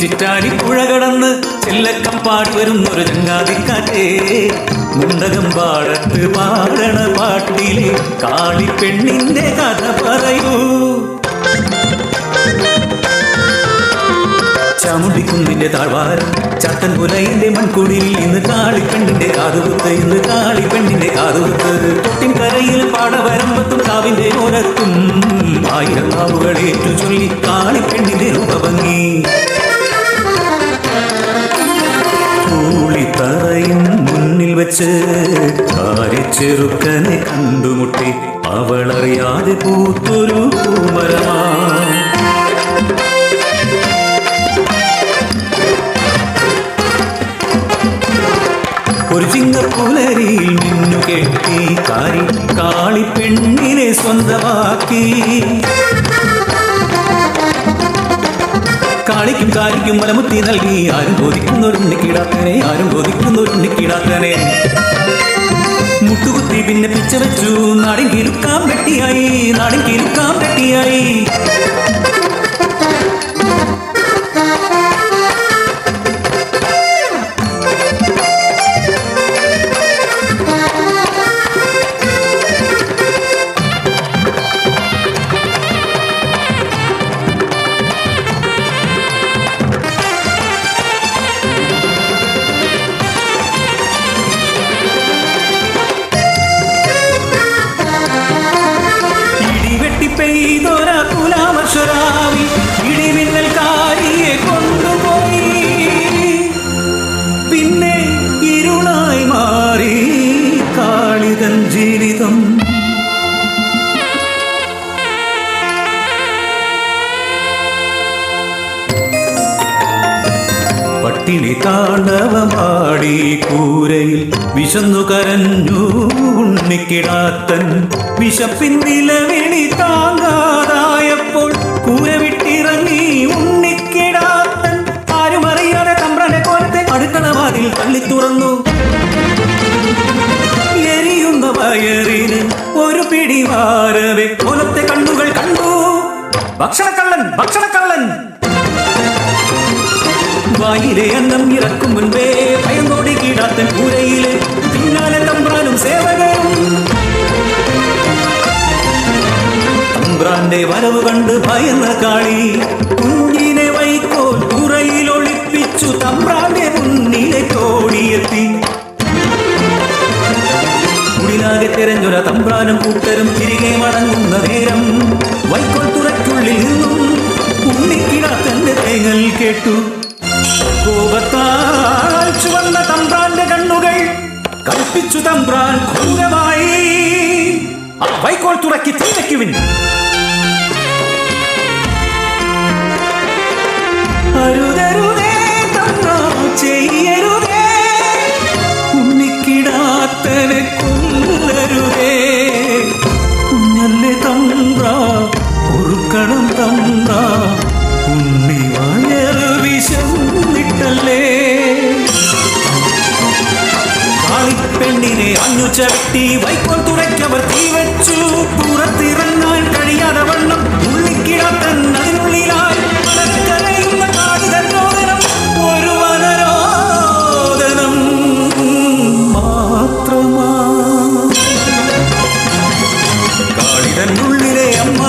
ചിറ്റാരിപ്പുഴ കടന്ന് ചെല്ലക്കം പാടി വരുന്നൊരു ചങ്ങാതിക്കാറ്റേ, മുണ്ടകം പാടത്ത് പാടണ പാട്ടിലെ കാളിപ്പെണ്ണിന്റെ കഥ പറയൂ. ചാമുണ്ടിക്കുന്നിന്റെ താഴ്വാരം ചട്ടൻപുലയിന്റെ മൺകുടിയിൽ ഇന്ന് കാളിപ്പെണ്ണിന്റെ കാതുകുത്ത്, ഇന്ന് കാളിപ്പെണ്ണിന്റെ കാതുകുത്ത്. തൊട്ടിൻകരയിൽ പാടവരമ്പത്തും കാവിന്റെ ഓരത്തും ആയിരം നാവുകൾ ഏറ്റു ചൊല്ലി കാളിപ്പെണ്ണിന്റെ രൂപഭംഗി. കൂളിത്തറയും മുന്നിൽ വെച്ച് ചെറുക്കനെ കണ്ടുമുട്ടി, അവളറിയാതെ പൂത്തൊരു പൂമരമാ. ഒരു ചിങ്ങപ്പുലരിയിൽ മിന്നു കെട്ടി കാളിപ്പെണ്ണിനെ സ്വന്തമാക്കി. കാളിക്കും കാലിക്കും മലമുത്തി നൽകി ആരും ബോധിക്കുന്നൊരുണ്ണിക്കിടാത്തനെ, ആരും ബോധിക്കുന്നൊരുണ്ണിക്കിടാത്തനെ. മുട്ടുകുത്തി പിന്നെ പിച്ച വെച്ചു, നാടിൻ കിലുക്കാൻ വെട്ടിയായി, നാടിൻ കിലുക്കാൻ വെട്ടിയായി. ഇടിമിന്നൽക്കാരിയെ കൊണ്ടുപോയി, പിന്നെ ഇരുളായി മാറി കാളിതൻ ജീവിതം. പട്ടിണി താണ്ഡവമാടി കൂരയിൽ വിശന്നു കരഞ്ഞു ഉണ്ണിക്കിടാത്തൻ. വിശപ്പിൻ നിലവിളി താങ്ങാതായപ്പോൾ കൂര വിട്ടിറങ്ങി ഉണ്ണിക്കിടാത്തൻ. ആരുമറിയാതെ തമ്പ്രാന്റെ കോലത്തെ അടുക്കളവാതിൽ തള്ളി തുറന്നു. എരിയുന്ന വയറിന് ഒരു പിടി വാരവെ കോലത്തെ കണ്ണുകൾ കണ്ടു. ഭക്ഷണക്കള്ളൻ, ഭക്ഷണക്കള്ളൻ. വായിലെ അന്നം ഇറക്കും മുൻപേ ഭയന്നോടി കിടാത്തൻ കൂരയിലെ പിന്നാലെ തമ്പ്രാനും സേവകരും. തമ്പ്രാന്റെ വരവ് കണ്ട് ഭയന്ന കാളി കുഞ്ഞിനെ വൈക്കോൽ തുറയിൽ ഒളിപ്പിച്ചു തമ്പ്രാന്റെ മുന്നിലെ കോടിയെത്തി. കുടിലാകെ തെരഞ്ഞൊര തമ്പ്രാനും കൂട്ടരും തിരികെ മടങ്ങുന്ന നേരം വൈക്കോൽ തുറയ്ക്കുള്ളിൽ നിന്നും ഉണ്ണിക്കിടാത്തന്റെ തേങ്ങൽ കേട്ടു. കോപത്താൽ ചുവന്ന തമ്പ്രാന്റെ കണ്ണുകൾ കൽപ്പിച്ചു തമ്പ്രാൻ ക്രൂരമായി. ആ വൈക്കോൽ തുറക്കി തീവയ്ക്കുവിൻ. അരുതരുതേ തമ്പ്രാ, ചെയ്യരുതേ, ഉണ്ണിക്കിടാത്തനെ കൊല്ലരുതേ. കുഞ്ഞല്ലേ തമ്പ്രാ, പൊറുക്കണം തമ്പ്രാ, ഉണ്ണി വയറ് വിശന്നിട്ടല്ലേ. കാളിപ്പെണ്ണിനെ അഞ്ഞു ചവിട്ടി വൈക്കോൽ തുറയ്ക്കവർ തീവച്ചു. പുറത്തിറങ്ങാൻ കഴിയാതെ വണ്ണം ഉള്ളിക്കിടാത്തൻ അതിനുള്ളിലായി കരയുന്ന കാളിതരോദനം. ഒരു വനരോദനം മാത്രമാ. കാളിതനുള്ളിലെ അമ്മ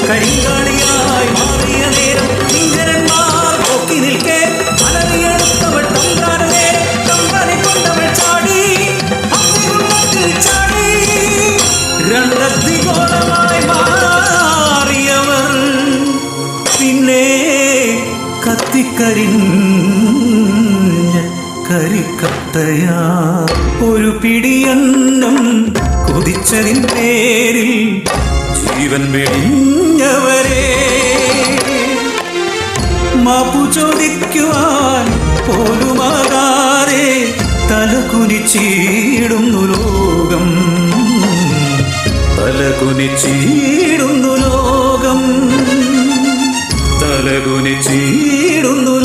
കരിങ്കാളിയായി മാറിയ നേരം കിങ്കരന്മാർ നോക്കി നിൽക്കെ അലറിയെടുത്തവൾ തമ്പ്രാനെ, തമ്പ്രാനെ കൊണ്ടവൾ ചാടി, ചാടി. രണ്ടത്തികോളമായി മാറിയവർ പിന്നെ കത്തിക്കരിഞ്ഞ കരിക്കട്ടയാ. ഒരു പിടിയന്നം കൊതിച്ചതിൻ പേരിൽ ജീവൻ വെടിഞ്ഞവരെ മാപ്പു ചോദിക്കുവാൻ പോലുമാകാതെ തലകുനിച്ചിടുന്നു ലോകം, തലകുനിച്ചിടുന്നു ലോകം, തലകുനിച്ചിടുന്നു.